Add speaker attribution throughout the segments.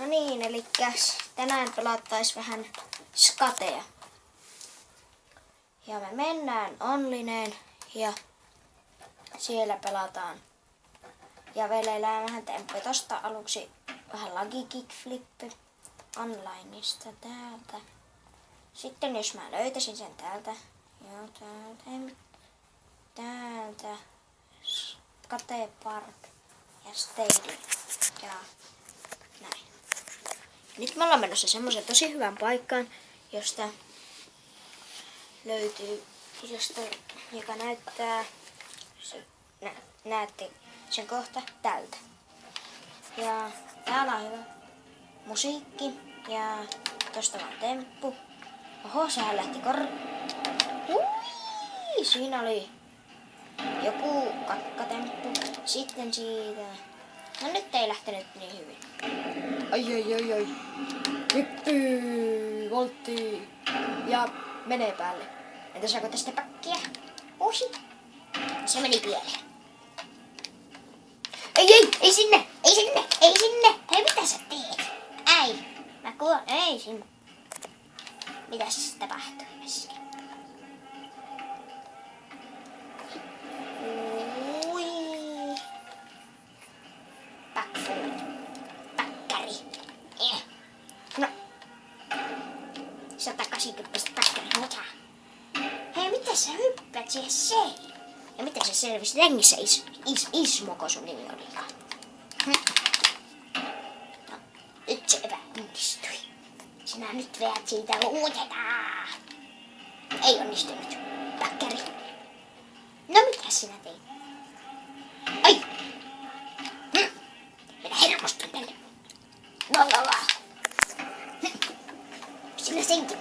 Speaker 1: No niin, eli tänään pelattais vähän skatea. Ja me mennään Onlineen ja siellä pelataan. Ja veleillään vähän temppuja. Tosta aluksi vähän lagi kickflippi onlineista täältä. Sitten jos mä löytäisin sen täältä. Joo, täältä. Skate Park ja Stadium. Ja näin. Nyt me ollaan menossa semmoisen tosi hyvän paikkaan, josta löytyy, joka näyttää, näette sen kohta tältä. Ja täällä on hyvä musiikki ja tosta vaan temppu. Oho, sehän lähti siinä oli joku kakkatemppu. Sitten siitä. No nyt ei lähtenyt niin hyvin. Ai. Hyppy, voltti ja menee päälle. Entä saako tästä pakkia? Ohi. Se meni pieleen. Ei sinne. Hei, mitä sä teet? Mä kuolen. Ei sinne. Mitäs tapahtuu äsken? Päkkäri. No. 180 päkkäri. Mitä? Hei, mitä sä hyppäät siihen seiniin? Ja miten sä selvisi rengissä Ismoko sun nimi olikaan? No, nyt se epäonnistui. Sinä nyt veät siitä uutetaan. Ei onnistunut. Päkkäri. No mitä sinä teit? Ai! Minä hermostun tänne. No vaan. Sinä senkin.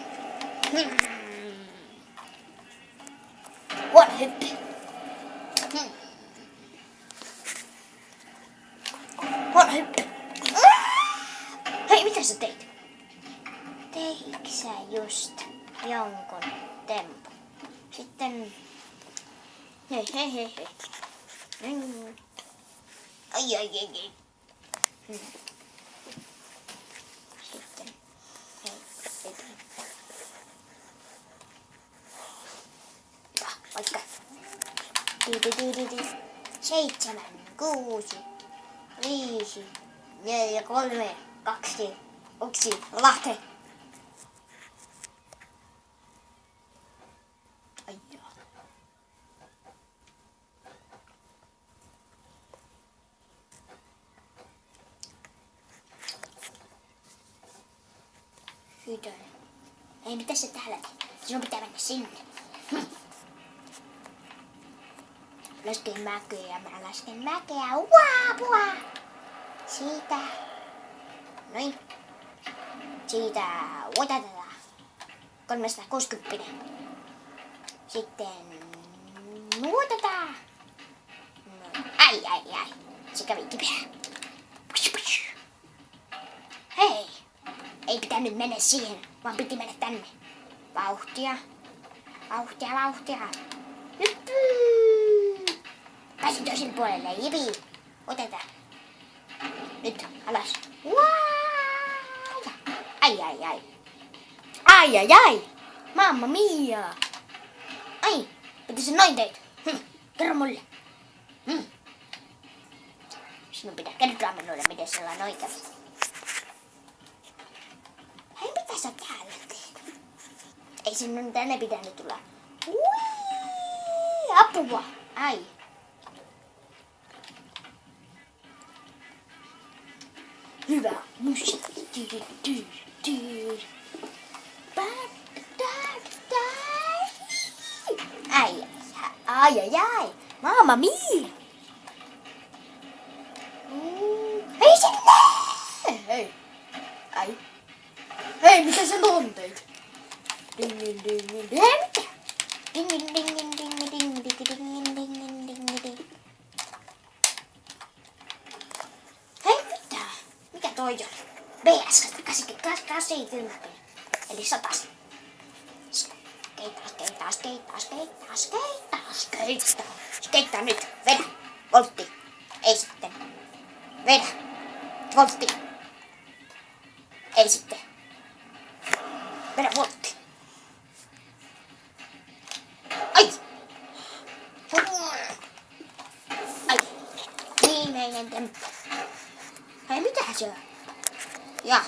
Speaker 1: Huono hyppy. Huono hyppy. Hei, mitä sä teit? Teitkö sä just jonkun tempun? Sitten... Hei. Ai. Sitten... Hei. Vaikka. 7, 6, 5, 4, 3, 2, 1, lähte. Hytönen. Ei, mitä sä täällä teet? Sinun pitää mennä sinne. Lasken mäkeä, mä lasken mäkeä. Pua! Siitä. Noin. Siitä. Otetaan. 360. Sitten. Otetaan. No. Ai. Se kävi kipeä. Hei. Ei pitänyt mennä siihen, vaan piti mennä tänne. Vauhtia. Hyppy! Pääsin toiselle puolelle. Jipi. Otetaan. Nyt alas. Ai. Mamma mia. Ai. Mitä sä noin teit? Kerro mulle. Sinun pitää kertoa minulle, miten sillä noin kävi. Hei, mitä sä täällä teet? Ei sinun tänne pitänyt tulla. Apua. Ai. Hyvä musiikki. Ai. Mamma mia. Hei sinne. Hei. Ai. Hei, mitä sä noin teit? Ding. Hei, mitä? Ding. Hei, mitä? Mikä toi oli? BS 80. Eli 100. Skeittaa nyt. Vedä. Voltti. Ei sitten. Vedä. Voltti. Ei sitten. Mennä voltti. Ai! Ai! Viimeinen temppu. Hei, mitähän se on? Ja.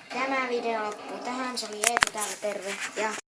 Speaker 1: Tämä video loppuu tähän. Se oli Eetu täällä, terve. Ja